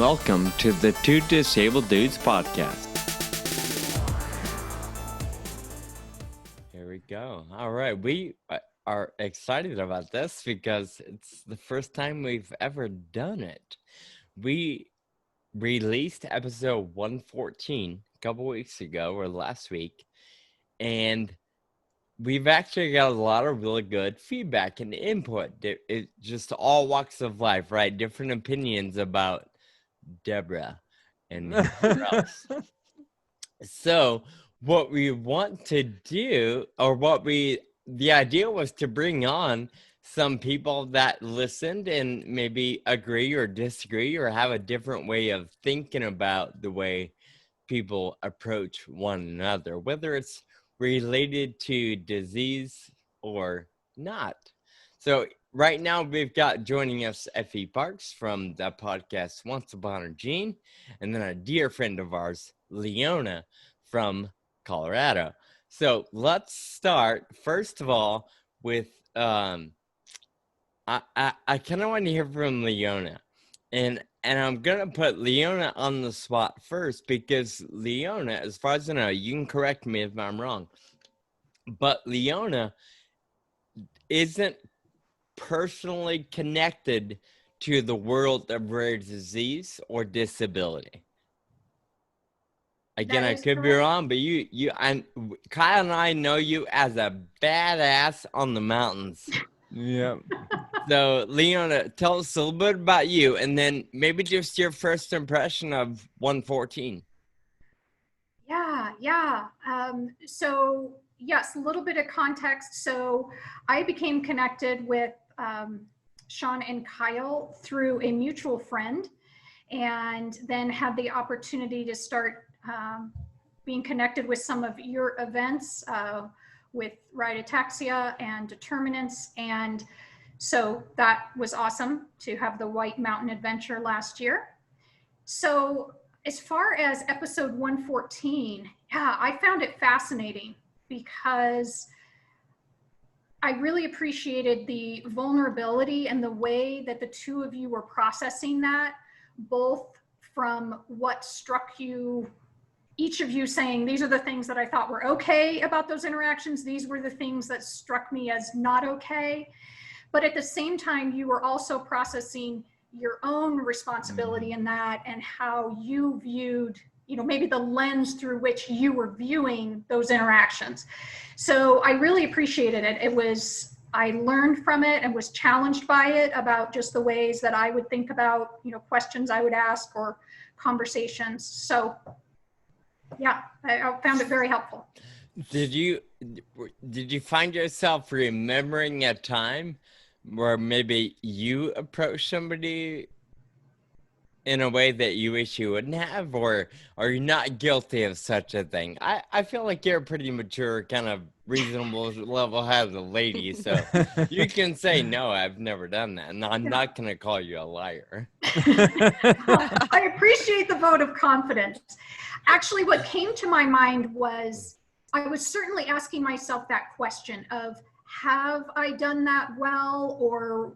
Welcome to the Two Disabled Dudes podcast. Here we go. All right. We are excited about this because it's the first time we've ever done it. We released episode 114 a couple weeks ago or last week, and we've actually got a lot of really good feedback and input. It just all walks of life, right? Different opinions about Deborah and whoever else. So what we want to do, or the idea was to bring on some people that listened and maybe agree or disagree or have a different way of thinking about the way people approach one another, whether it's related to disease or not. So right now we've got joining us Effie Parks from the podcast Once Upon a Gene, and then a dear friend of ours, Leona from Colorado. So let's start first of all with I kind of want to hear from Leona, and I'm gonna put Leona on the spot first because Leona, as far as I know, you can correct me if I'm wrong, but Leona isn't personally connected to the world of rare disease or disability. Again, I could be wrong, but Kyle and I know you as a badass on the mountains. Yeah. So, Leona, tell us a little bit about you, and then maybe just your first impression of 114. Yeah. So, yes, a little bit of context. So, I became connected with Sean and Kyle through a mutual friend, and then had the opportunity to start being connected with some of your events with Ride Ataxia and Determinants. And so that was awesome to have the White Mountain Adventure last year. So as far as episode 114, I found it fascinating because I really appreciated the vulnerability and the way that the two of you were processing that, both from what struck you, each of you saying, these are the things that I thought were okay about those interactions. These were the things that struck me as not okay. But at the same time, you were also processing your own responsibility in that and how you viewed, maybe the lens through which you were viewing those interactions. So I really appreciated it. I learned from it and was challenged by it about just the ways that I would think about, questions I would ask or conversations. So yeah, I found it very helpful. Did you find yourself remembering a time where maybe you approached somebody in a way that you wish you wouldn't have, or are you not guilty of such a thing? I feel like you're a pretty mature, kind of reasonable, level-headed lady, so you can say, no, I've never done that, and I'm not going to call you a liar. I appreciate the vote of confidence. Actually, what came to my mind was I was certainly asking myself that question of, have I done that well, or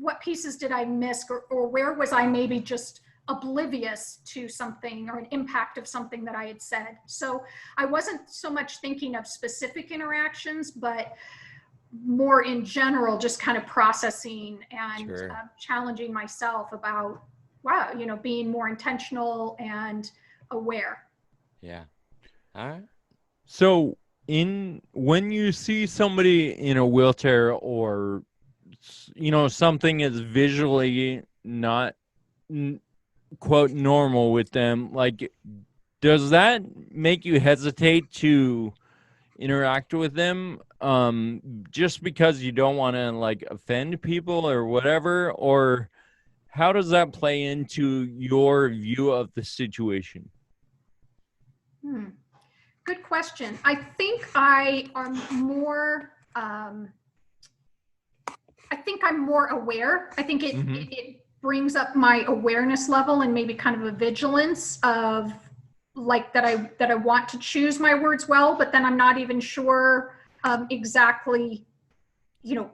what pieces did I miss, or where was I maybe just oblivious to something or an impact of something that I had said. So I wasn't so much thinking of specific interactions, but more in general, just kind of processing and challenging myself about, being more intentional and aware. Yeah. All right. So when you see somebody in a wheelchair or, something is visually not quote normal with them, like, does that make you hesitate to interact with them just because you don't want to offend people or whatever? Or how does that play into your view of the situation? Good question. I think I'm more aware. I think it brings up my awareness level and maybe kind of a vigilance of that I want to choose my words well, but then I'm not even sure exactly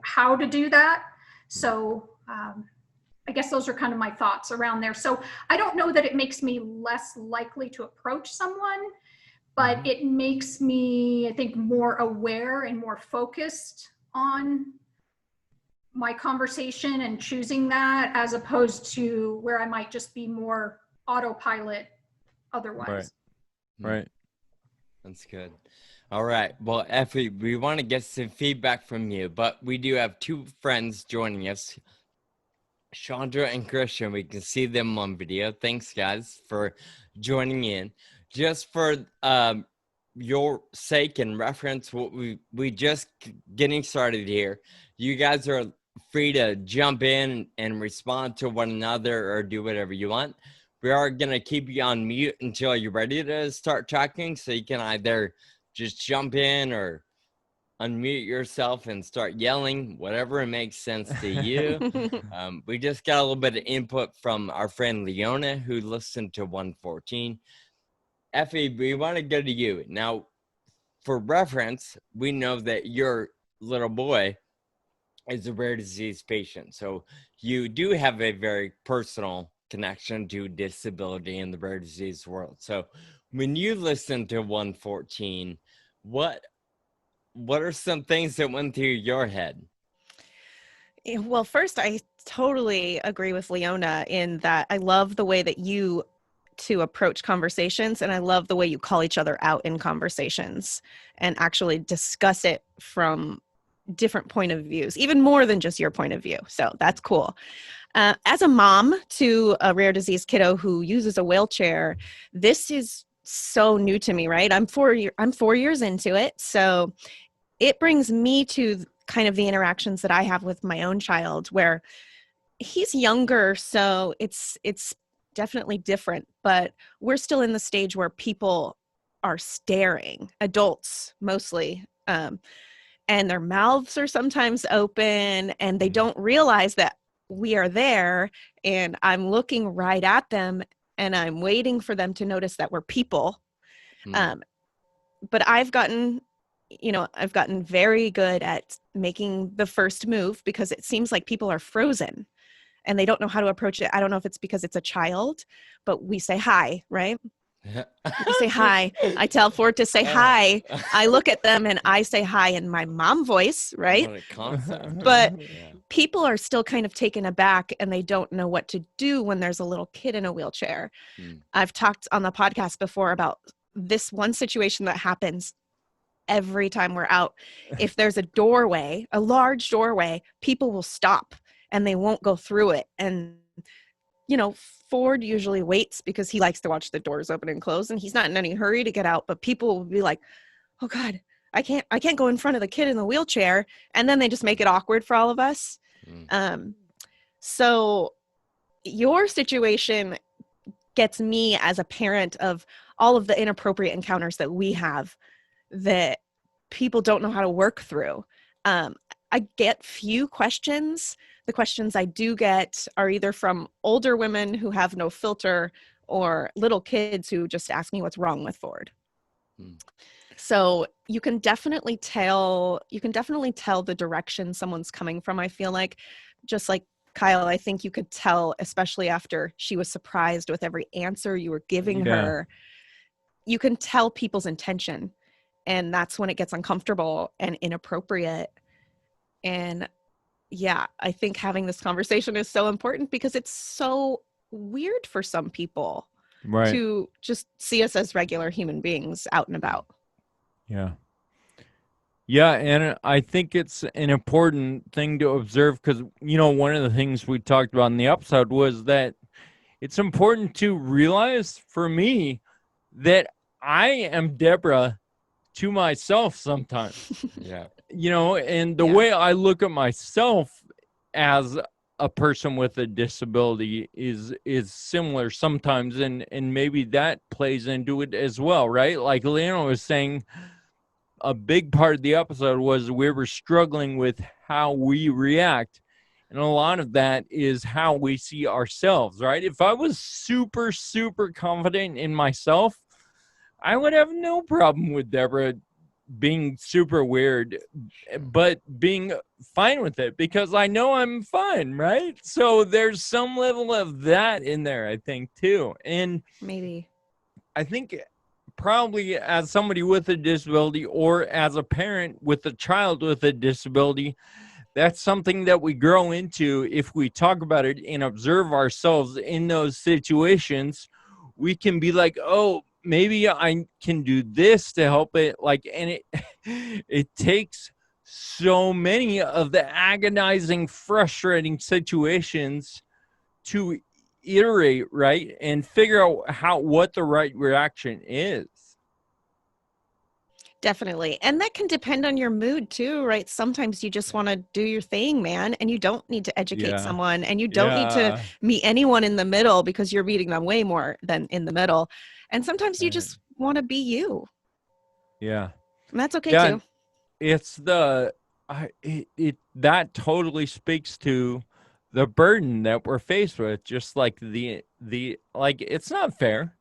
how to do that. So guess those are kind of my thoughts around there. So I don't know that it makes me less likely to approach someone, but it makes me, I think, more aware and more focused on my conversation and choosing that, as opposed to where I might just be more autopilot otherwise. Right. That's good. All right. Well, Effie, we want to get some feedback from you, but we do have two friends joining us, Shandra and Christian. We can see them on video. Thanks, guys, for joining in. Just for your sake and reference, what we just getting started here. You guys are free to jump in and respond to one another or do whatever you want. We are going to keep you on mute until you're ready to start talking, so you can either just jump in or unmute yourself and start yelling, whatever makes sense to you. We just got a little bit of input from our friend Leona, who listened to 114. Effie, we want to go to you. Now, for reference, we know that your little boy is a rare disease patient. So you do have a very personal connection to disability in the rare disease world. So when you listen to 114, what are some things that went through your head? Well, first, I totally agree with Leona in that I love the way that you two approach conversations, and I love the way you call each other out in conversations and actually discuss it from different point of views, even more than just your point of view. So that's cool. As a mom to a rare disease kiddo who uses a wheelchair, this is so new to me, right? I'm 4 years into it. So it brings me to kind of the interactions that I have with my own child, where he's younger. So it's definitely different, but we're still in the stage where people are staring, adults mostly, and their mouths are sometimes open and they don't realize that we are there, and I'm looking right at them and I'm waiting for them to notice that we're people. But I've gotten very good at making the first move, because it seems like people are frozen and they don't know how to approach it. I don't know if it's because it's a child, but we say hi, right? We say hi. I tell Ford to say hi. I look at them and I say hi in my mom voice, right? What a concept. But yeah. people are still kind of taken aback and they don't know what to do when there's a little kid in a wheelchair. I've talked on the podcast before about this one situation that happens every time we're out. If there's a doorway, a large doorway, people will stop and they won't go through it. And, Ford usually waits because he likes to watch the doors open and close, and he's not in any hurry to get out, but people will be like, oh God, I can't go in front of the kid in the wheelchair. And then they just make it awkward for all of us. So your situation gets me as a parent of all of the inappropriate encounters that we have that people don't know how to work through. I get few questions. The questions I do get are either from older women who have no filter or little kids who just ask me what's wrong with Ford. So you can definitely tell the direction someone's coming from. I feel like, just like Kyle, I think you could tell, especially after she was surprised with every answer you were giving her, you can tell people's intention. And that's when it gets uncomfortable and inappropriate. And I think having this conversation is so important, because it's so weird for some people to just see us as regular human beings out and about. Yeah, and I think it's an important thing to observe, because, one of the things we talked about in the episode was that it's important to realize, for me, that I am Deborah to myself sometimes. And the way I look at myself as a person with a disability is similar sometimes, and maybe that plays into it as well, right? Like Leona was saying, a big part of the episode was we were struggling with how we react, and a lot of that is how we see ourselves, right? If I was super, super confident in myself, I would have no problem with Deborah being super weird, but being fine with it because I know I'm fine, right? So there's some level of that in there, I think, too. And Maybe. I think probably as somebody with a disability or as a parent with a child with a disability, that's something that we grow into. If we talk about it and observe ourselves in those situations, we can be like, oh, maybe I can do this to help it. Like, and it it takes so many of the agonizing, frustrating situations to iterate, right, and figure out what the right reaction is. Definitely. And that can depend on your mood too, right? Sometimes you just want to do your thing, man, and you don't need to educate Yeah. someone and you don't need to meet anyone in the middle because you're meeting them way more than in the middle. And sometimes you just want to be you. Yeah. And that's okay Yeah. too. It's that totally speaks to the burden that we're faced with, just like the like, it's not fair.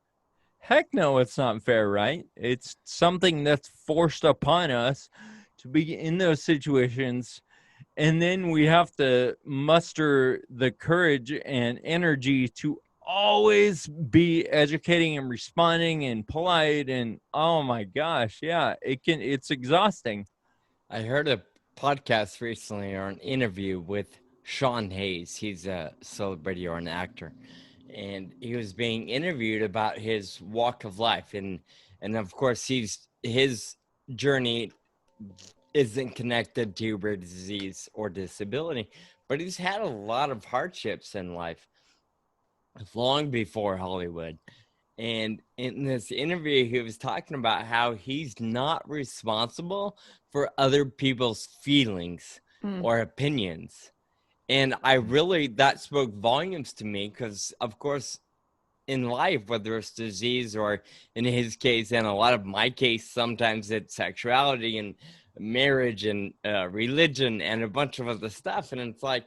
Heck no, it's not fair, right? It's something that's forced upon us to be in those situations, and then we have to muster the courage and energy to always be educating and responding and polite, and oh my gosh, yeah, it's exhausting. I heard a podcast recently or an interview with Sean Hayes. He's a celebrity or an actor, and he was being interviewed about his walk of life, and of course his journey isn't connected to rare disease or disability, but he's had a lot of hardships in life long before Hollywood. And in this interview, he was talking about how he's not responsible for other people's feelings or opinions. And that spoke volumes to me because, of course, in life, whether it's disease or in his case, and a lot of my case, sometimes it's sexuality and marriage and religion and a bunch of other stuff. And it's like,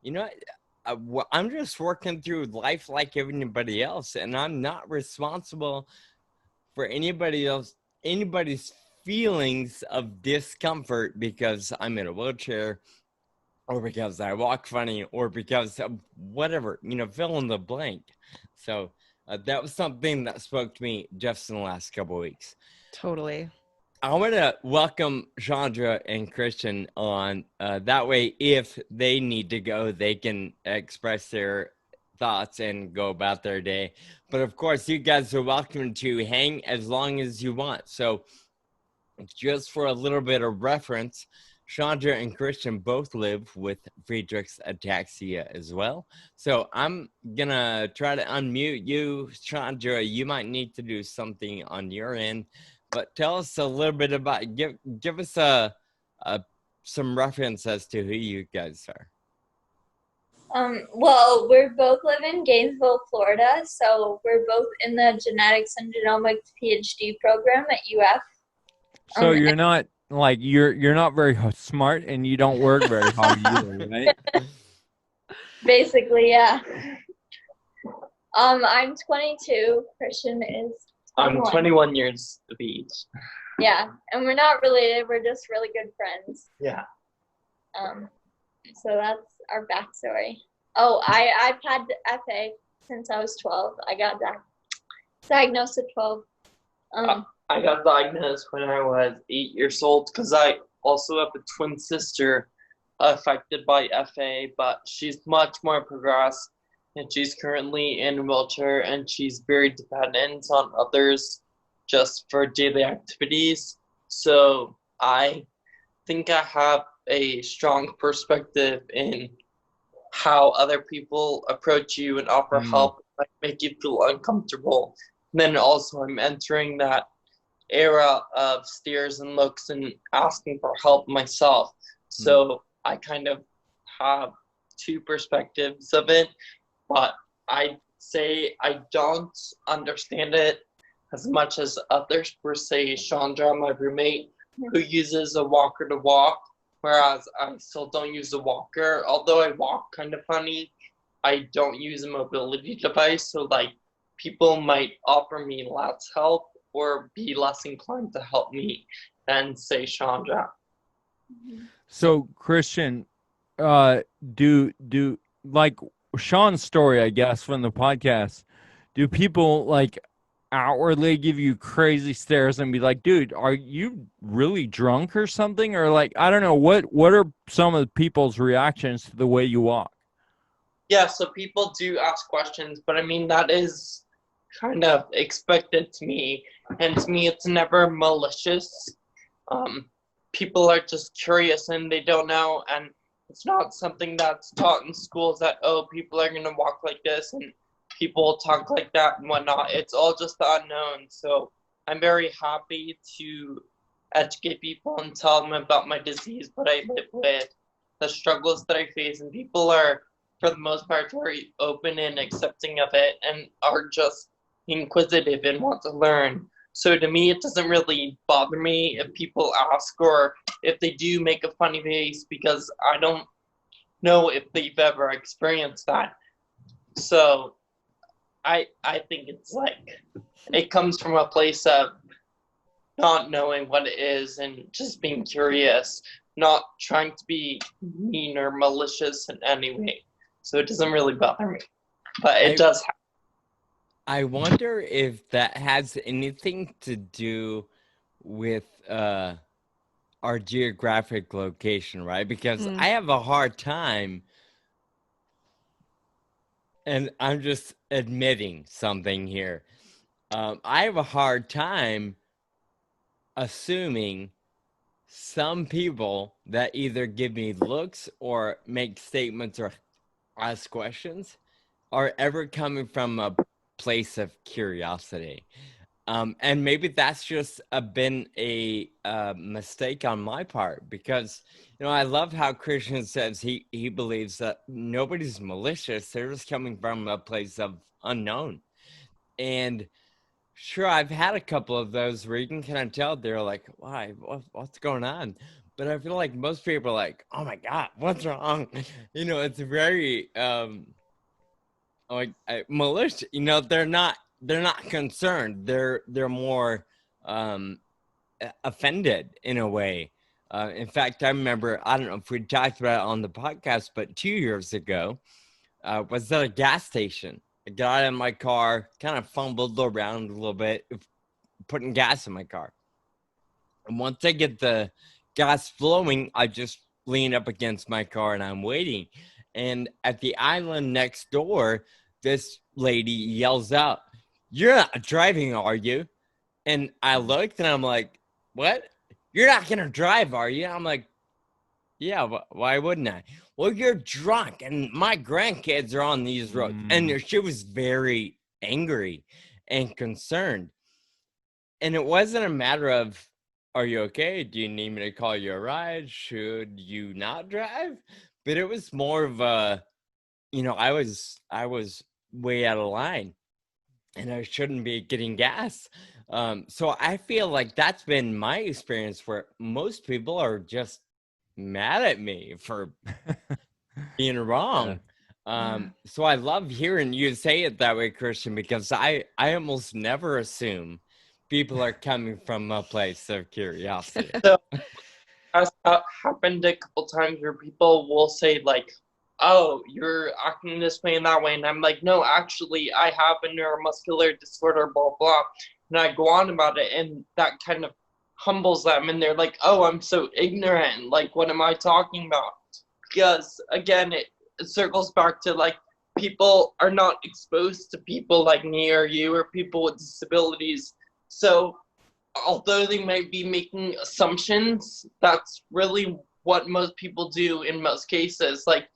you know, I'm just working through life like everybody else, and I'm not responsible for anybody's feelings of discomfort because I'm in a wheelchair or because I walk funny or because of whatever, fill in the blank. So that was something that spoke to me just in the last couple of weeks. Totally. I want to welcome Shandra and Christian on. That way, if they need to go, they can express their thoughts and go about their day. But of course, you guys are welcome to hang as long as you want. So just for a little bit of reference, Chandra and Christian both live with Friedrich's ataxia as well. So I'm going to try to unmute you, Chandra. You might need to do something on your end, but tell us a little bit about, give us some reference as to who you guys are. Well, we both live in Gainesville, Florida, so we're both in the genetics and genomics PhD program at UF. So you're not like you're not very smart, and you don't work very hard either, right? Basically, yeah. I'm 22. Christian is 21. I'm 21 years of age. Yeah, and we're not related. We're just really good friends. Yeah. So that's our backstory. Oh, I've had FA since I was 12. I got diagnosed at 12. I got diagnosed when I was 8 years old because I also have a twin sister affected by FA, but she's much more progressed, and she's currently in a wheelchair, and she's very dependent on others just for daily activities. So I think I have a strong perspective in how other people approach you and offer help, like make you feel uncomfortable. And then also I'm entering that era of stares and looks and asking for help myself. So I kind of have two perspectives of it, but I say I don't understand it as much as others. Per se, Chandra, my roommate, who uses a walker to walk, whereas I still don't use a walker. Although I walk kind of funny, I don't use a mobility device. So like people might offer me lots of help, or be less inclined to help me than, say, Shandra. So, Christian, do like Sean's story, I guess, from the podcast, do people like outwardly give you crazy stares and be like, dude, are you really drunk or something? Or like, I don't know, what are some of the people's reactions to the way you walk? Yeah, so people do ask questions, but I mean, that is kind of expected to me. And to me, it's never malicious. People are just curious and they don't know. And it's not something that's taught in schools that, oh, people are going to walk like this and people talk like that and whatnot. It's all just the unknown. So I'm very happy to educate people and tell them about my disease, what I live with, the struggles that I face. And people are, for the most part, very open and accepting of it and are just inquisitive and want to learn. So to me, it doesn't really bother me if people ask or if they do make a funny face, because I don't know if they've ever experienced that. So I think it's like, it comes from a place of not knowing what it is and just being curious, not trying to be mean or malicious in any way. So it doesn't really bother me, but it does happen. I wonder if that has anything to do with our geographic location, right? Because I have a hard time, and I'm just admitting something here. I have a hard time assuming some people that either give me looks or make statements or ask questions are ever coming from a place of curiosity. And maybe that's just been a mistake on my part, because, you know, I love how Christian says he believes that nobody's malicious. They're just coming from a place of unknown. And sure, I've had a couple of those where you can kind of tell they're like, why, what's going on? But I feel like most people are like, oh my God, what's wrong? You know, it's very like malicious. You know, they're not concerned. They're more offended in a way. In fact, I remember, I don't know if we talked about it on the podcast, but 2 years ago, was at a gas station. I got out of my car, kind of fumbled around a little bit, putting gas in my car. And once I get the gas flowing, I just lean up against my car and I'm waiting. And at the island next door, this lady yells out, "You're not driving, are you?" And I looked and I'm like, "What? You're not going to drive, are you?" And I'm like, "Yeah, why wouldn't I?" "Well, you're drunk and my grandkids are on these roads." And she was very angry and concerned. And it wasn't a matter of, "Are you okay? Do you need me to call you a ride? Should you not drive?" But it was more of a, you know, I was way out of line and I shouldn't be getting gas. So I feel like that's been my experience, where most people are just mad at me for being wrong. So I love hearing you say it that way, Christian, because I almost never assume people are coming from a place of curiosity. So has happened a couple times where people will say like, "Oh, you're acting this way and that way," and I'm like, "No, actually, I have a neuromuscular disorder, blah blah," and I go on about it, and that kind of humbles them, and they're like, "Oh, I'm so ignorant. Like, what am I talking about?" Because again, it circles back to like, people are not exposed to people like me or you or people with disabilities, so although they might be making assumptions, that's really what most people do in most cases. Like,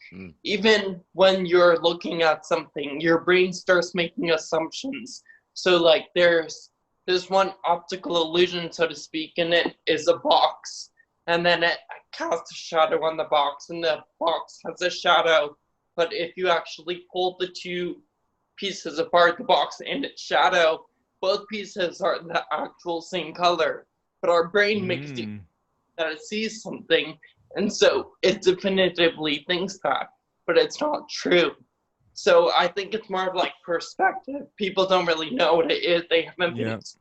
even when you're looking at something, your brain starts making assumptions. So like, there's one optical illusion, so to speak, and it is a box, and then it casts a shadow on the box, and the box has a shadow. But if you actually pull the two pieces apart, the box and its shadow, both pieces are the actual same color, but our brain makes it that it sees something, and so it definitively thinks that, but it's not true. So I think it's more of like perspective. People don't really know what it is. They haven't been exposed.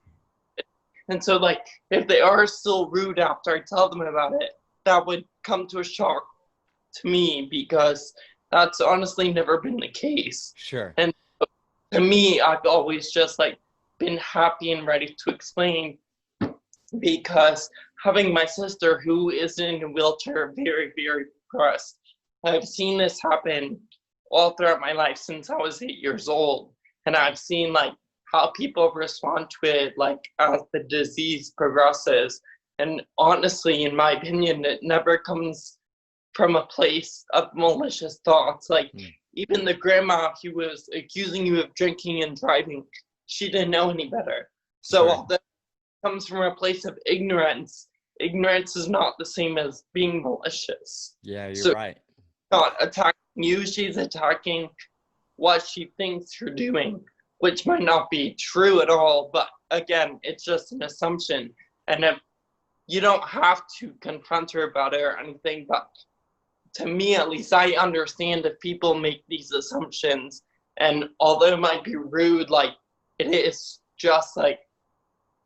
And so, like, if they are still rude after I tell them about it, that would come to a shock to me, because that's honestly never been the case. Sure. And to me, I've always just, like, been happy and ready to explain, because having my sister, who is in a wheelchair, very, very depressed, I've seen this happen all throughout my life since I was 8 years old. And I've seen, like, how people respond to it, like, as the disease progresses. And honestly, in my opinion, it never comes from a place of malicious thoughts. Like, even the grandma who was accusing you of drinking and driving, she didn't know any better. So all that comes from a place of ignorance. Ignorance is not the same as being malicious. Yeah, you're right. Not attacking you, she's attacking what she thinks you're doing, which might not be true at all, but again, it's just an assumption. And if you don't have to confront her about it or anything, but to me at least, I understand if people make these assumptions, and although it might be rude, like, it is just like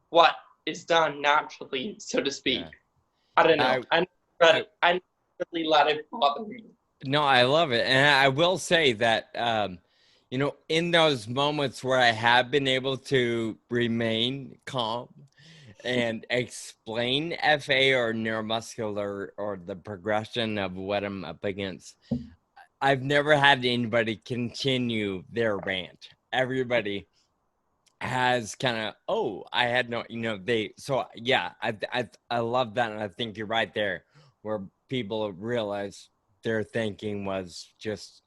what is done naturally, so to speak. Yeah. I don't know. I never really let it bother me. No, I love it. And I will say that, you know, in those moments where I have been able to remain calm and explain FA or neuromuscular or the progression of what I'm up against, I've never had anybody continue their rant. Everybody has kind of, oh, I had no, you know, so yeah, I love that. And I think you're right there, where people realize their thinking was just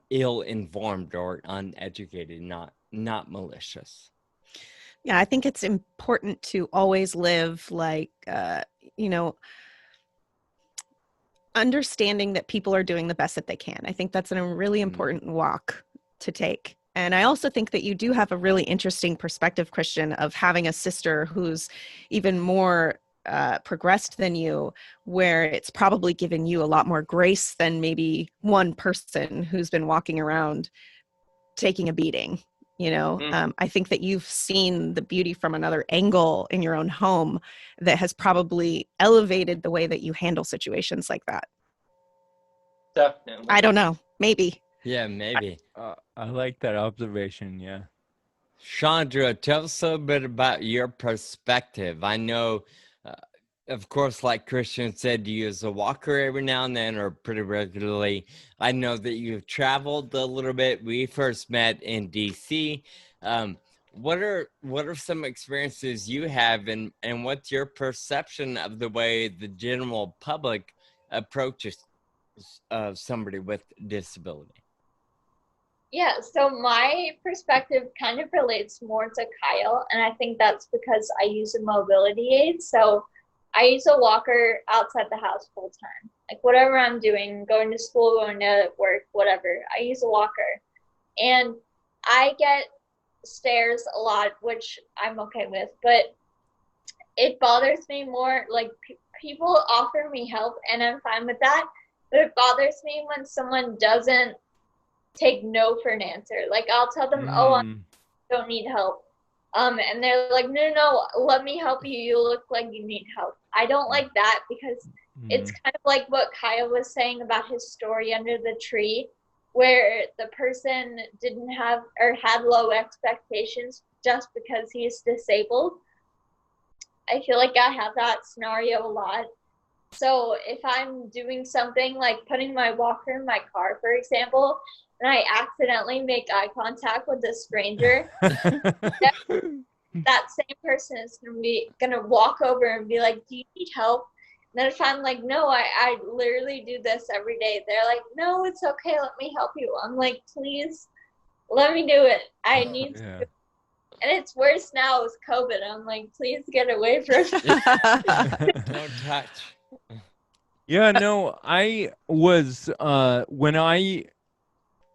ill-informed or uneducated, not malicious. Yeah, I think it's important to always live like, you know, understanding that people are doing the best that they can. I think that's a really important walk to take. And I also think that you do have a really interesting perspective, Christian, of having a sister who's even more progressed than you, where it's probably given you a lot more grace than maybe one person who's been walking around taking a beating. You know, I think that you've seen the beauty from another angle in your own home that has probably elevated the way that you handle situations like that. Definitely. I don't know. Maybe. Yeah, maybe. I like that observation. Yeah. Shandra, tell us a little bit about your perspective. I know, of course, like Christian said, you use a walker every now and then or pretty regularly. I know that you've traveled a little bit. We first met in DC. What are some experiences you have, and what's your perception of the way the general public approaches somebody with disability? Yeah, so my perspective kind of relates more to Kyle, and I think that's because I use a mobility aid. So I use a walker outside the house full time. Like, whatever I'm doing, going to school, going to work, whatever, I use a walker. And I get stares a lot, which I'm okay with, but it bothers me more, like, people offer me help and I'm fine with that, but it bothers me when someone doesn't take no for an answer. Like, I'll tell them, oh, I don't need help. And they're like, no, let me help you. You look like you need help. I don't like that, because it's kind of like what Kyle was saying about his story under the tree, where the person didn't have or had low expectations just because he's disabled. I feel like I have that scenario a lot. So if I'm doing something like putting my walker in my car, for example, and I accidentally make eye contact with a stranger, that same person is gonna walk over and be like, do you need help? And then if I'm like, no, I literally do this every day, they're like, no, it's okay, let me help you. I'm like, please, let me do it. I need to. And it's worse now with COVID. I'm like, please get away from me. Don't touch. Yeah, no, I was, when I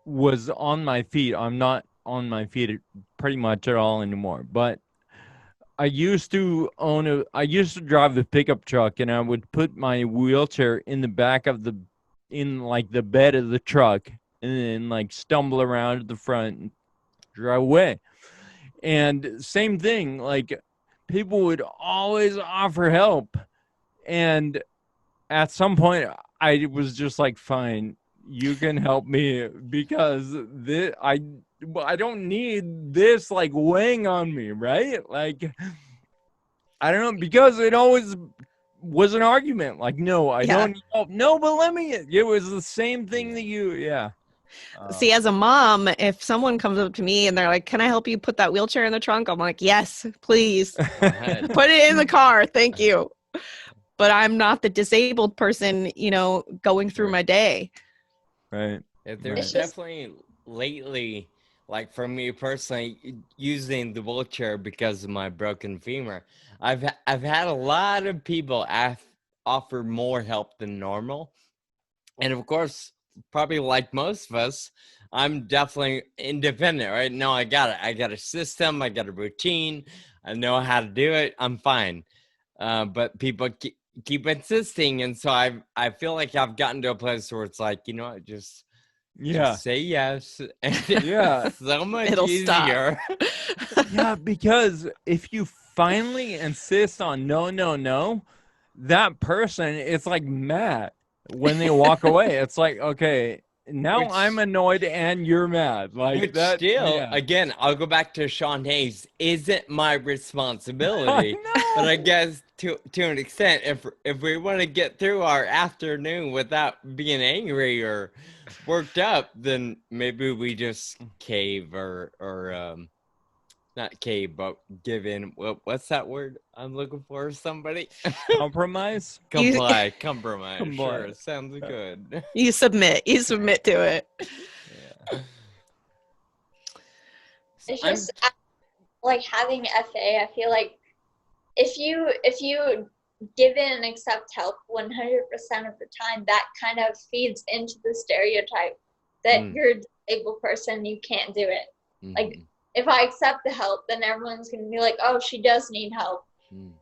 was on my feet, I'm not on my feet pretty much at all anymore, but I used to drive a pickup truck, and I would put my wheelchair in the back of the bed of the truck, and then like stumble around at the front and drive away. And same thing, like people would always offer help. And at some point I was just like, fine, you can help me because I don't need this like weighing on me, right? Like, I don't know, because it always was an argument. Like, no, I Yeah. don't need help. No, but let me. It was the same thing that you, yeah. See, as a mom, if someone comes up to me and they're like, "Can I help you put that wheelchair in the trunk?" I'm like, "Yes, please. Go ahead. Put it in the car. Thank you." But I'm not the disabled person, going through Sure. my day. Right. There's It's just- definitely lately, like for me personally, using the wheelchair because of my broken femur, I've had a lot of people offer more help than normal, and of course, probably like most of us, I'm definitely independent, right? No, I got it. I got a system. I got a routine. I know how to do it. I'm fine. But people keep insisting, and so I feel like I've gotten to a place where it's like, you know what, just Yeah. say yes. And Yeah. it's so much It'll stop. easier. Yeah, because if you finally insist on no, that person, it's like mad when they walk away. It's like, okay, now Which- I'm annoyed and you're mad. Like Which that. still, Yeah. again, I'll go back to Sean Hayes. Isn't my I responsibility, but I know. guess to an extent, if we want to get through our afternoon without being angry or worked up, then maybe we just cave or not cave, but give in. What's that word I'm looking for? Somebody Compromise. compromise. Comply. Sure, sounds good. You submit to it. Yeah. It's I'm- just like having FA. I feel like if you give in and accept help 100% of the time, that kind of feeds into the stereotype that you're a disabled person, you can't do it. Like, if I accept the help, then everyone's gonna be like, oh, she does need help.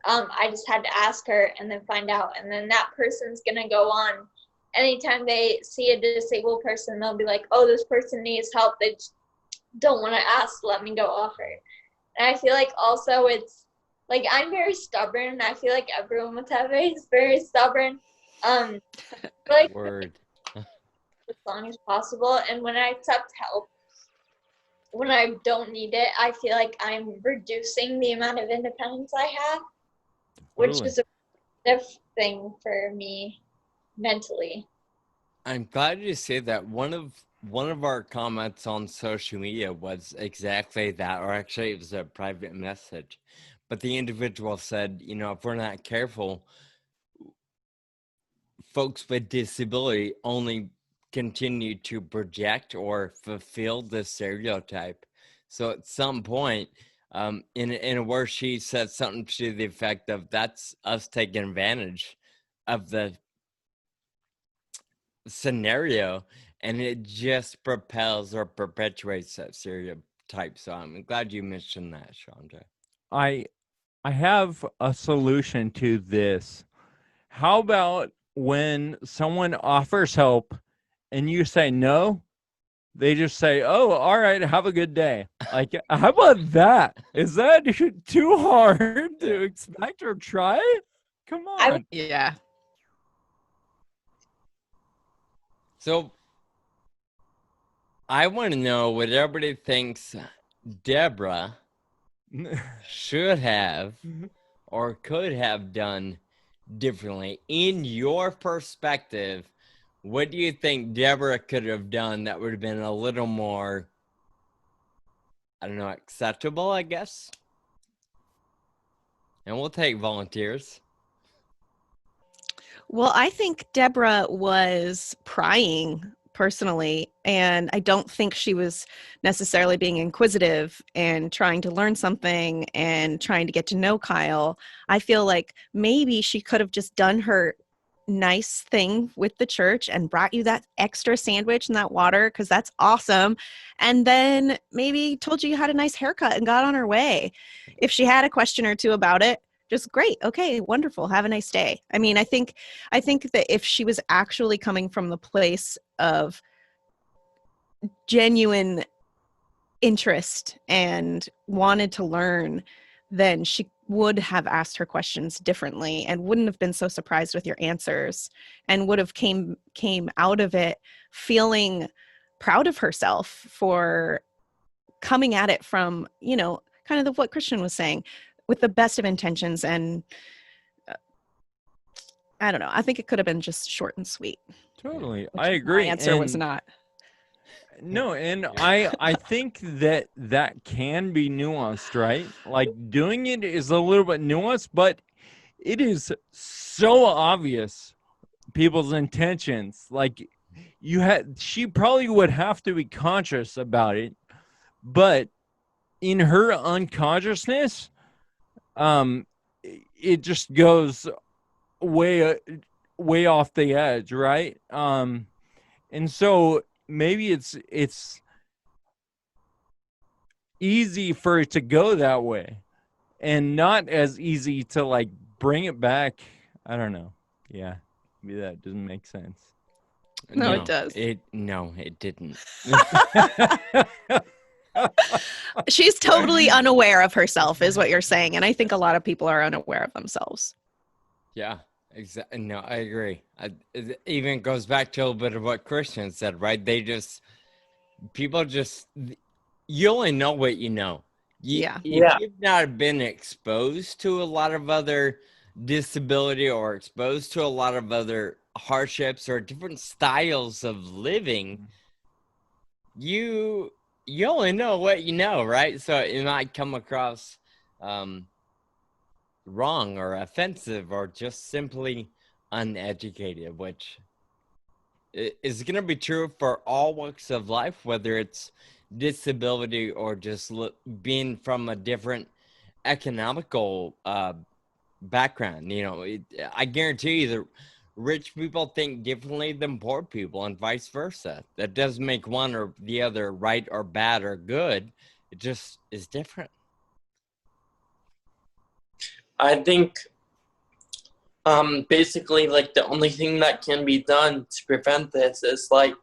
I just had to ask her and then find out, and then that person's gonna go on. Anytime they see a disabled person, they'll be like, oh, this person needs help. They just don't want to ask. Let me go offer. And I feel like also it's like I'm very stubborn. I feel like everyone with FA is very stubborn. Like Word. as long as possible. And when I accept help, when I don't need it, I feel like I'm reducing the amount of independence I have, which Totally. is a positive thing for me mentally. I'm glad you say that. One of our comments on social media was exactly that, or actually it was a private message. But the individual said, if we're not careful, folks with disability only continue to project or fulfill the stereotype. So at some point, in a word, she said something to the effect of, that's us taking advantage of the scenario, and it just propels or perpetuates that stereotype. So I'm glad you mentioned that, Shandra. I have a solution to this. How about when someone offers help and you say no, they just say, oh, all right, have a good day. Like, how about that? Is that too hard to expect or try? Come on. Yeah. So I want to know what everybody thinks Deborah should have or could have done differently. In your perspective, what do you think Deborah could have done that would have been a little more, I don't know, acceptable, I guess? And we'll take volunteers. Well, I think Deborah was prying personally, and I don't think she was necessarily being inquisitive and trying to learn something and trying to get to know Kyle. I feel like maybe she could have just done her nice thing with the church and brought you that extra sandwich and that water, because that's awesome, and then maybe told you had a nice haircut and got on her way. If she had a question or two about it, just great. Okay, wonderful. Have a nice day. I mean, I think that if she was actually coming from the place of genuine interest and wanted to learn, then she would have asked her questions differently and wouldn't have been so surprised with your answers, and would have came out of it feeling proud of herself for coming at it from, you know, kind of what Christian was saying, with the best of intentions. And I don't know, I think it could have been just short and sweet. Totally. Which I agree. My answer was And not. no, and I think that can be nuanced, right? Like, doing it is a little bit nuanced, but it is so obvious people's intentions. Like, she probably would have to be conscious about it, but in her unconsciousness, it just goes way off the edge, right? And so maybe it's easy for it to go that way, and not as easy to like bring it back. I don't know. Yeah, maybe that doesn't make sense. No, it does. No, it didn't. She's totally unaware of herself, is what you're saying. And I think a lot of people are unaware of themselves. Yeah, exactly. No, I agree. It even goes back to a little bit of what Christian said, right? People just, you only know what you know. Yeah. If you've not been exposed to a lot of other disability or exposed to a lot of other hardships or different styles of living, you only know what you know, right? So it might come across wrong or offensive or just simply uneducated, which is going to be true for all walks of life, whether it's disability or just being from a different economical background. You know, I guarantee you that rich people think differently than poor people and vice versa. That doesn't make one or the other right or bad or good. It just is different. I think basically, like, the only thing that can be done to prevent this is, like,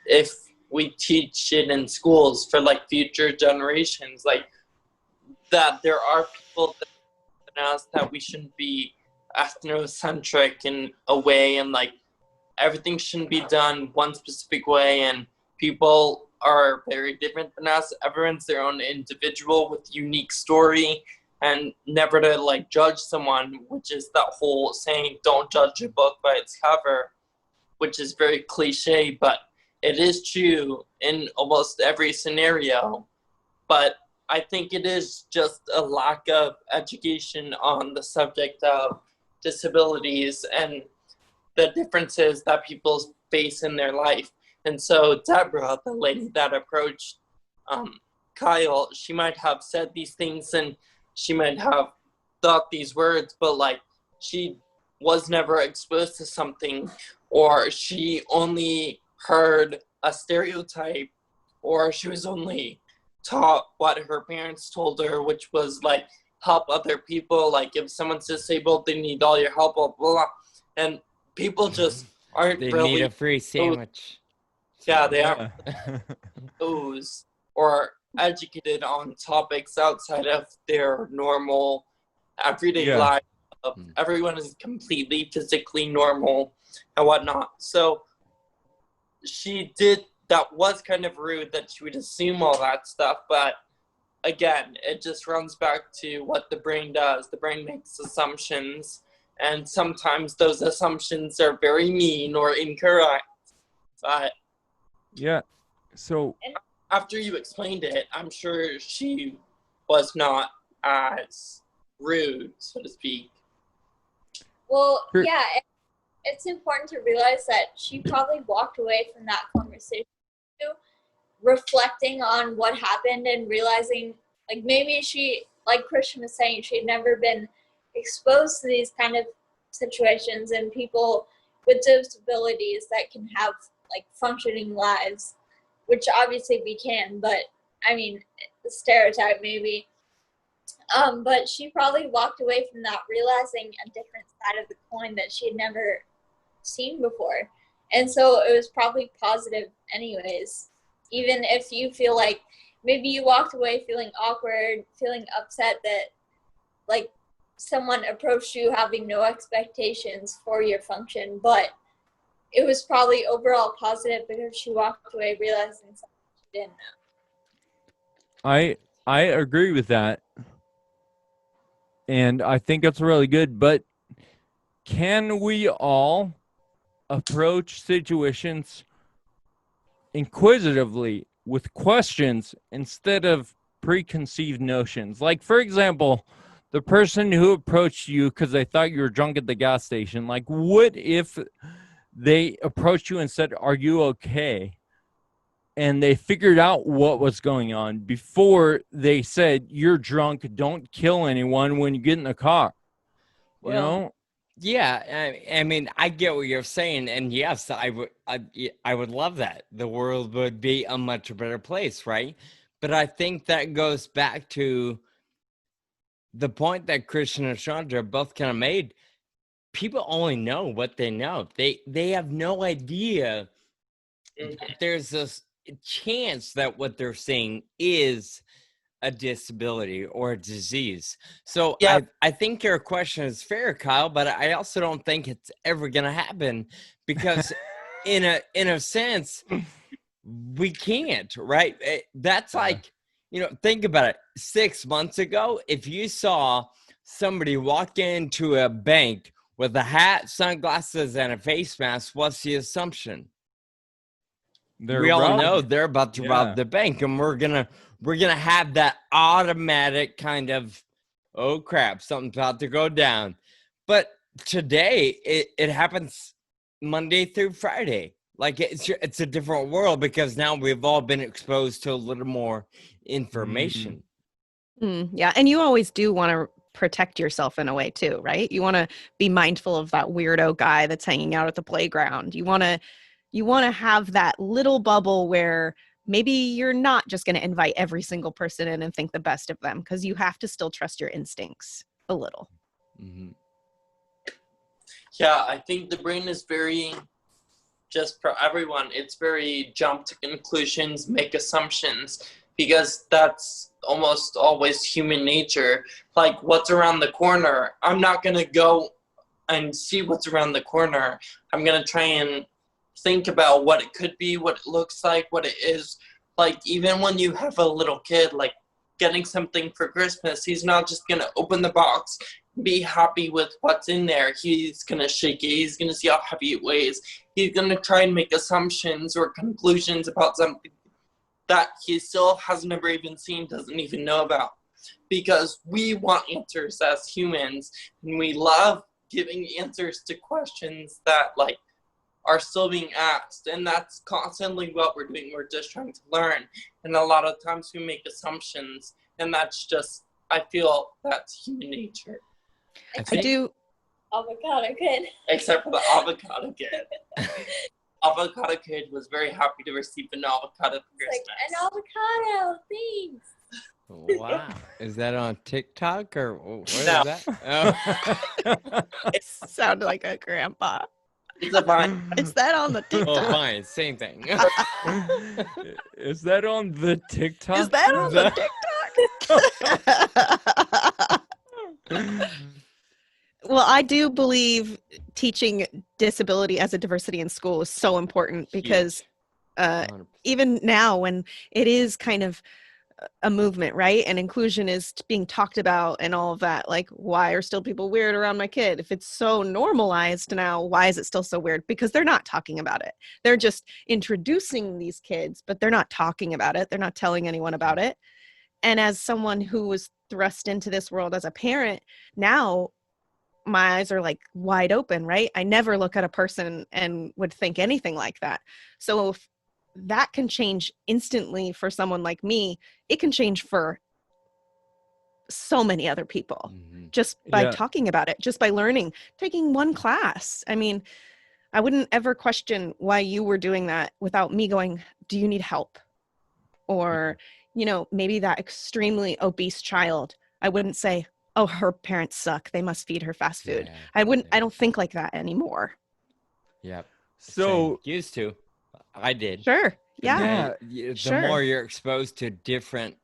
if we teach it in schools for, like, future generations, like, that there are people that us that we shouldn't be ethnocentric in a way, and, like, everything shouldn't be done one specific way, and people are very different than us. Everyone's their own individual with unique story, and never to, like, judge someone, which is that whole saying, don't judge a book by its cover, which is very cliche, but it is true in almost every scenario. But I think it is just a lack of education on the subject of disabilities and the differences that people face in their life. And so Deborah, the lady that approached Kyle, she might have said these things and she might have thought these words, but, like, she was never exposed to something, or she only heard a stereotype, or she was only taught what her parents told her, which was, like, help other people. Like, if someone's disabled, they need all your help, blah, blah, blah. And people just aren't They really need a free sandwich. Yeah, they aren't exposed or educated on topics outside of their normal everyday life. Everyone is completely physically normal and whatnot. So that was kind of rude that she would assume all that stuff, but again, it just runs back to what the brain does. The brain makes assumptions, and sometimes those assumptions are very mean or incorrect. But yeah, so after you explained it, I'm sure she was not as rude, so to speak. Well, yeah, it's important to realize that she probably walked away from that conversation reflecting on what happened and realizing, like, maybe she, like Christian was saying, she had never been exposed to these kind of situations and people with disabilities that can have, like, functioning lives, which obviously we can, but I mean, the stereotype maybe. But she probably walked away from that realizing a different side of the coin that she had never seen before. And so it was probably positive anyways, Even if you feel like maybe you walked away feeling awkward, feeling upset that like someone approached you having no expectations for your function, but it was probably overall positive because she walked away realizing something she didn't know. I agree with that. And I think that's really good, but can we all approach situations inquisitively with questions instead of preconceived notions? Like, for example, the person who approached you because they thought you were drunk at the gas station, like, what if they approached you and said, "Are you okay?" And they figured out what was going on before they said, "You're drunk, don't kill anyone when you get in the car." You Well, know? yeah, I mean, I get what you're saying, and yes, I would love that. The world would be a much better place, right? But I think that goes back to the point that Christian and Shandra both kind of made. People only know what they know. They have no idea that there's this chance that what they're seeing is a disability or a disease. So Yeah. I think your question is fair, Kyle, but I also don't think it's ever gonna happen because in a sense, we can't, right? That's like, think about it. 6 months ago, if you saw somebody walk into a bank with a hat, sunglasses, and a face mask, what's the assumption? We all know they're about to rob the bank, and we're gonna have that automatic kind of, oh crap, something's about to go down. But today it happens Monday through Friday. Like it's a different world because now we've all been exposed to a little more information. Yeah, and you always do want to protect yourself in a way too, right? You want to be mindful of that weirdo guy that's hanging out at the playground. You want to have that little bubble where maybe you're not just going to invite every single person in and think the best of them, because you have to still trust your instincts a little. Mm-hmm. Yeah, I think the brain is very, just for everyone, it's very jump to conclusions, make assumptions, because that's almost always human nature. Like, what's around the corner? I'm not going to go and see what's around the corner. I'm going to try and think about what it could be, what it looks like, what it is. Like, even when you have a little kid, like getting something for Christmas, he's not just going to open the box, be happy with what's in there. He's going to shake it. He's going to see how heavy it weighs. He's going to try and make assumptions or conclusions about something that he still has never even seen, doesn't even know about. Because we want answers as humans, and we love giving answers to questions that, like, are still being asked, and that's constantly what we're doing. We're just trying to learn, and a lot of times we make assumptions, and that's just, I feel that's human nature. I do. Avocado kid. Except for the avocado kid. Avocado kid was very happy to receive an avocado for Christmas. Like, an avocado, thanks. Wow. Is that on TikTok or what is No. that? Oh. It sounded like a grandpa. It's a vine. Is that on the TikTok? Oh, fine. Same thing. Is that on the TikTok? Is that on the TikTok? Well, I do believe teaching disability as a diversity in school is so important because even now when it is kind of a movement, right? And inclusion is being talked about and all of that. Like, why are still people weird around my kid? If it's so normalized now, why is it still so weird? Because they're not talking about it. They're just introducing these kids, but they're not talking about it. They're not telling anyone about it. And as someone who was thrust into this world as a parent, now my eyes are like wide open, right? I never look at a person and would think anything like that. So if that can change instantly for someone like me, it can change for so many other people just by talking about it, just by learning, taking one class. I mean, I wouldn't ever question why you were doing that without me going, do you need help? Or, maybe that extremely obese child, I wouldn't say, oh, her parents suck, they must feed her fast food. I don't think like that anymore. Yep. So used to. I did. Sure. The Yeah. more, the Sure. more you're exposed to different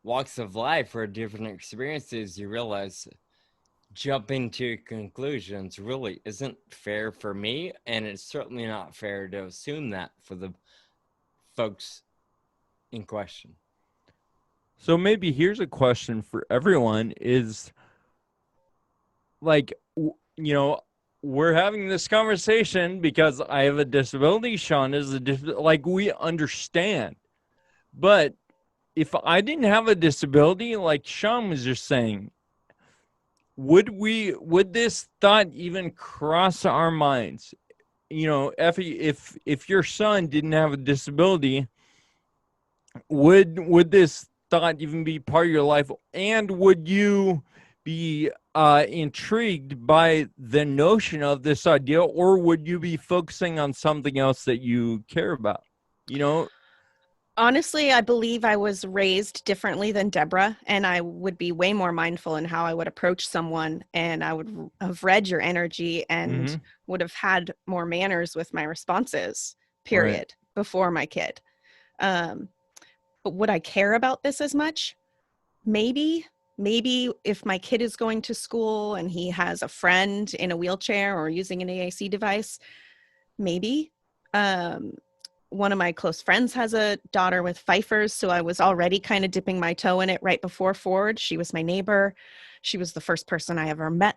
walks of life or different experiences, you realize jumping to conclusions really isn't fair for me, and it's certainly not fair to assume that for the folks in question. So maybe here's a question for everyone: is like, you know, we're having this conversation because I have a disability. Sean is like, we understand, but if I didn't have a disability, like Sean was just saying, would this thought even cross our minds? You know, Effie, if your son didn't have a disability, would this thought even be part of your life? And would you be intrigued by the notion of this idea, or would you be focusing on something else that you care about? You know, Honestly, I believe I was raised differently than Deborah, and I would be way more mindful in how I would approach someone, and I would have read your energy and would have had more manners with my responses, period, before my kid. But would I care about this as much? Maybe if my kid is going to school and he has a friend in a wheelchair or using an AAC device, maybe. One of my close friends has a daughter with Pfeiffer's, so I was already kind of dipping my toe in it right before Ford. She was my neighbor. She was the first person I ever met,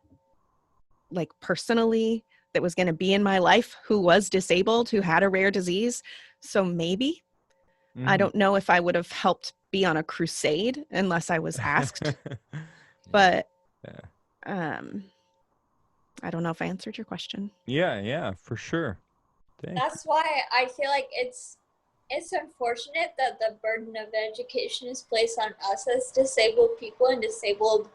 like personally, that was going to be in my life who was disabled, who had a rare disease. So maybe. I don't know if I would have helped be on a crusade unless I was asked. But I don't know if I answered your question. Yeah, for sure. That's why I feel like it's unfortunate that the burden of education is placed on us as disabled people and disabled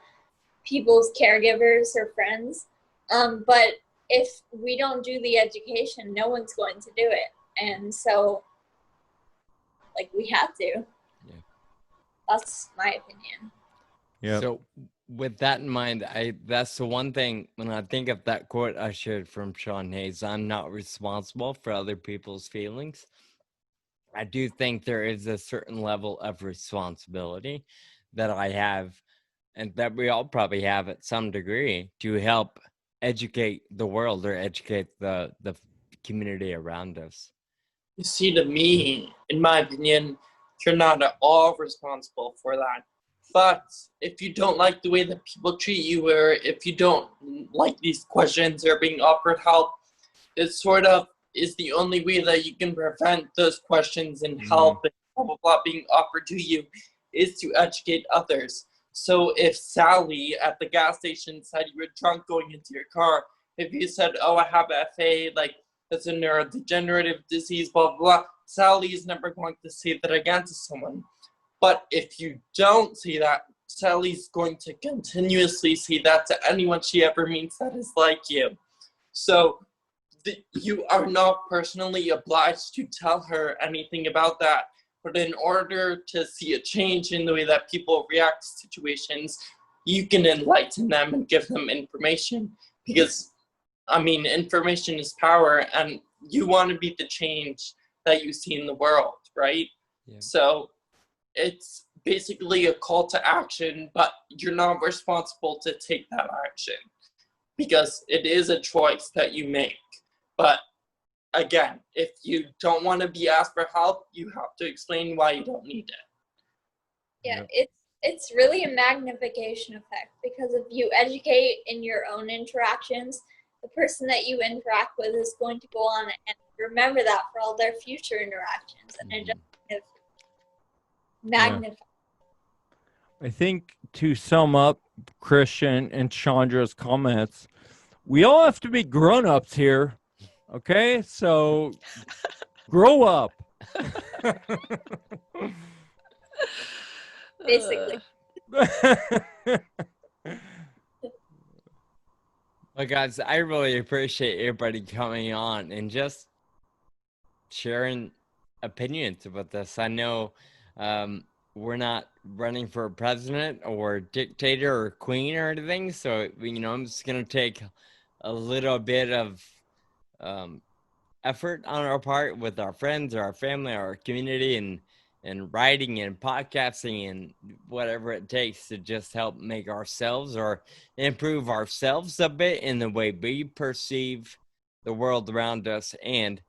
people's caregivers or friends. But if we don't do the education, no one's going to do it. And so, like, we have to. Yeah. That's my opinion. Yeah. So with that in mind, that's the one thing when I think of that quote I shared from Sean Hayes, I'm not responsible for other people's feelings. I do think there is a certain level of responsibility that I have and that we all probably have at some degree to help educate the world or educate the community around us. You see, to me, in my opinion, you're not at all responsible for that. But if you don't like the way that people treat you, or if you don't like these questions or being offered help, it sort of is the only way that you can prevent those questions and help and blah, blah, blah being offered to you is to educate others. So if Sally at the gas station said you were drunk going into your car, if you said, oh, I have FA, like, that's a neurodegenerative disease, blah, blah, blah, Sally is never going to say that again to someone. But if you don't see that, Sally's going to continuously say that to anyone she ever meets that is like you. So you are not personally obliged to tell her anything about that. But in order to see a change in the way that people react to situations, you can enlighten them and give them information. Because, I mean, information is power, and you want to be the change that you see in the world, right? Yeah. So it's basically a call to action, but you're not responsible to take that action because it is a choice that you make. But again, if you don't want to be asked for help, you have to explain why you don't need it. Yeah, it's really a magnification effect, because if you educate in your own interactions, the person that you interact with is going to go on and remember that for all their future interactions, and it just kind of magnifies. I think to sum up Christian and Chandra's comments, we all have to be grown-ups here. Okay, so grow up. Basically. Well, guys, I really appreciate everybody coming on and just sharing opinions about this. I know we're not running for president or dictator or queen or anything, so I'm just gonna take a little bit of effort on our part with our friends or our family or our community, and writing and podcasting and whatever it takes to just help make ourselves or improve ourselves a bit in the way we perceive the world around us, and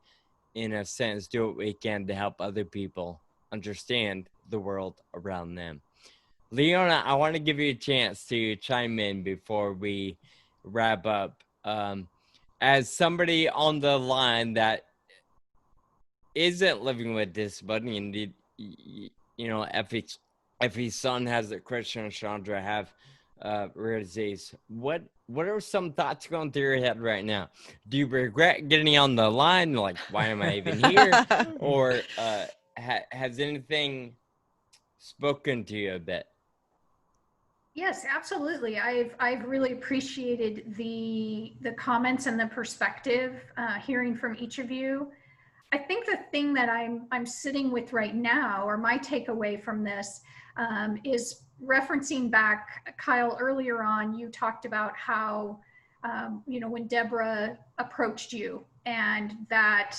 in a sense do what we can to help other people understand the world around them. Leona, I want to give you a chance to chime in before we wrap up. As somebody on the line that isn't living with disability, and Effie's son has it, Christian and Shandra have rare disease. What are some thoughts going through your head right now? Do you regret getting on the line? Like, why am I even here? Or has anything spoken to you a bit? Yes, absolutely. I've really appreciated the comments and the perspective, hearing from each of you. I think the thing that I'm sitting with right now, or my takeaway from this, is referencing back, Kyle, earlier on, you talked about how, when Deborah approached you, and that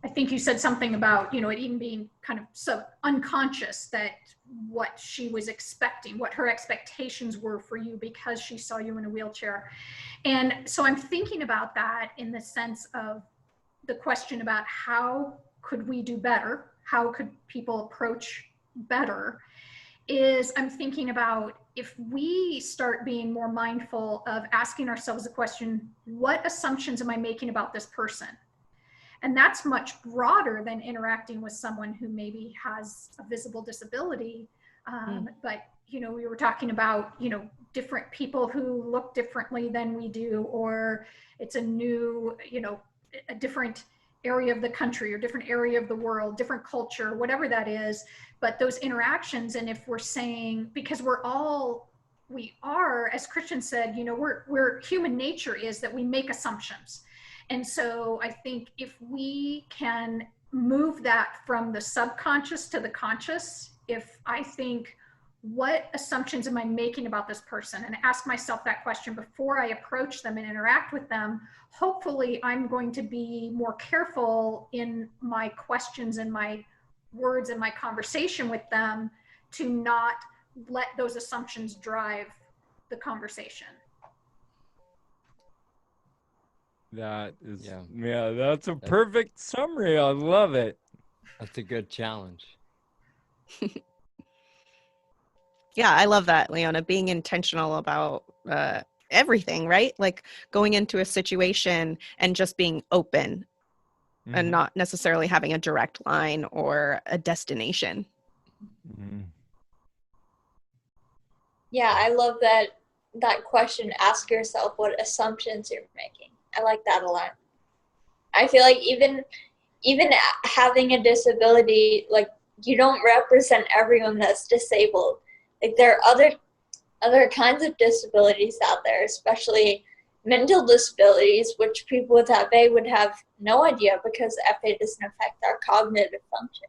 I think you said something about, it even being kind of so unconscious that what she was expecting, what her expectations were for you because she saw you in a wheelchair. And so I'm thinking about that in the sense of the question about how could we do better? How could people approach better? Is I'm thinking about if we start being more mindful of asking ourselves the question, what assumptions am I making about this person? And that's much broader than interacting with someone who maybe has a visible disability. But, we were talking about, different people who look differently than we do, or it's a new, a different area of the country or different area of the world, different culture, whatever that is. But those interactions, and if we're saying, because we are, as Christian said, we're human nature is that we make assumptions. And so I think if we can move that from the subconscious to the conscious, if I think, what assumptions am I making about this person, and ask myself that question before I approach them and interact with them, hopefully I'm going to be more careful in my questions and my words and my conversation with them to not let those assumptions drive the conversation. That is, yeah, that's a perfect summary. I love it. That's a good challenge. Yeah, I love that, Leona, being intentional about everything, right? Like going into a situation and just being open and not necessarily having a direct line or a destination. Yeah, I love that question. Ask yourself what assumptions you're making. I like that a lot. I feel like even having a disability, like, you don't represent everyone that's disabled. Like, there are other kinds of disabilities out there, especially mental disabilities, which people with FA would have no idea because FA doesn't affect our cognitive function.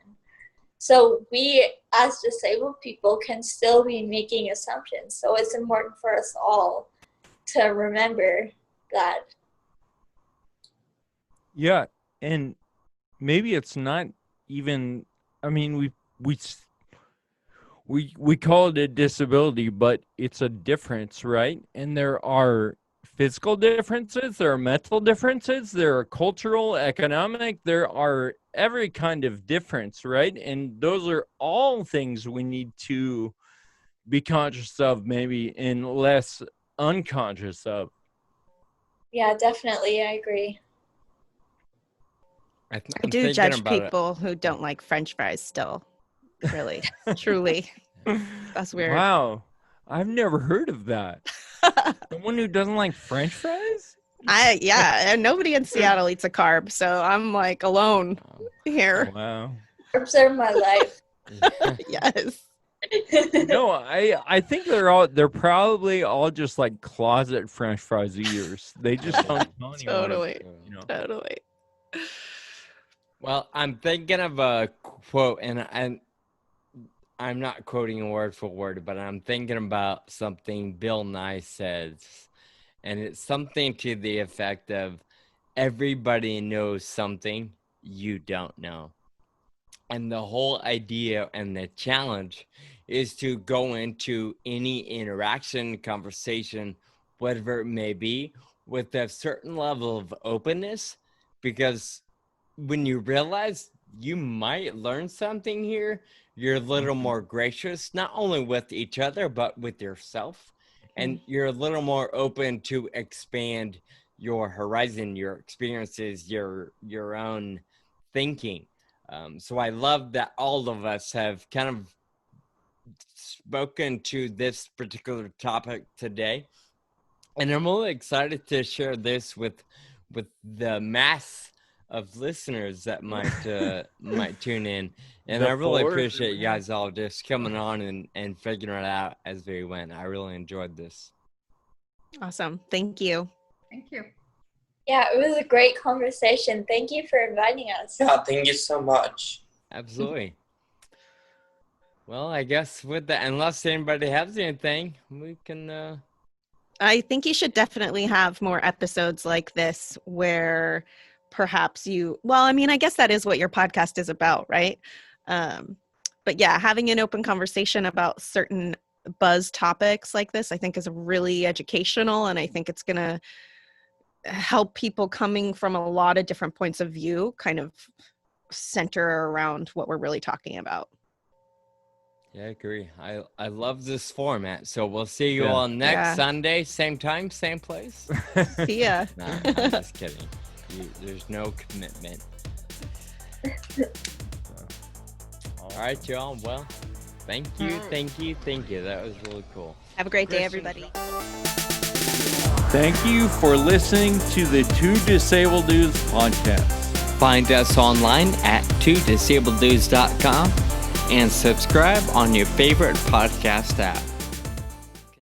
So we, as disabled people, can still be making assumptions. So it's important for us all to remember that. Yeah, and maybe it's not even, I mean, we call it a disability, but it's a difference, right? And there are physical differences, there are mental differences, there are cultural, economic, there are every kind of difference, right? And those are all things we need to be conscious of, maybe, and less unconscious of. Yeah, definitely, I agree. I do judge people who don't like French fries still. Really, truly. That's weird. Wow. I've never heard of that. Someone who doesn't like French fries? And nobody in Seattle eats a carb, so I'm like alone here. Wow. Carbs are my life. Yes. No, I think they're probably all just like closet French fries eaters. They just don't tell anyone. Totally. Totally. Well, I'm thinking of a quote, and I'm not quoting word for word, but I'm thinking about something Bill Nye says, and it's something to the effect of, everybody knows something you don't know. And the whole idea and the challenge is to go into any interaction, conversation, whatever it may be, with a certain level of openness, because when you realize you might learn something here, you're a little more gracious, not only with each other, but with yourself. And you're a little more open to expand your horizon, your experiences, your own thinking. So I love that all of us have kind of spoken to this particular topic today. And I'm really excited to share this with the mass of listeners that might tune in. And I really appreciate you guys all just coming on and figuring it out as we went. I really enjoyed this. Awesome. Thank you. Thank you. Yeah, it was a great conversation. Thank you for inviting us. Yeah, thank you so much. Absolutely. Well, I guess with that, unless anybody has anything, we can... I think you should definitely have more episodes like this where perhaps I guess that is what your podcast is about, right? But yeah, having an open conversation about certain buzz topics like this, I think is really educational. And I think it's going to help people coming from a lot of different points of view kind of center around what we're really talking about. Yeah, I agree. I love this format. So we'll see you all next Sunday, same time, same place. See ya. Nah, I'm just kidding. There's no commitment. All right, y'all. Well, thank you. That was really cool. Have a great day, everybody. Thank you for listening to the Two Disabled Dudes podcast. Find us online at twodisableddudes.com and subscribe on your favorite podcast app.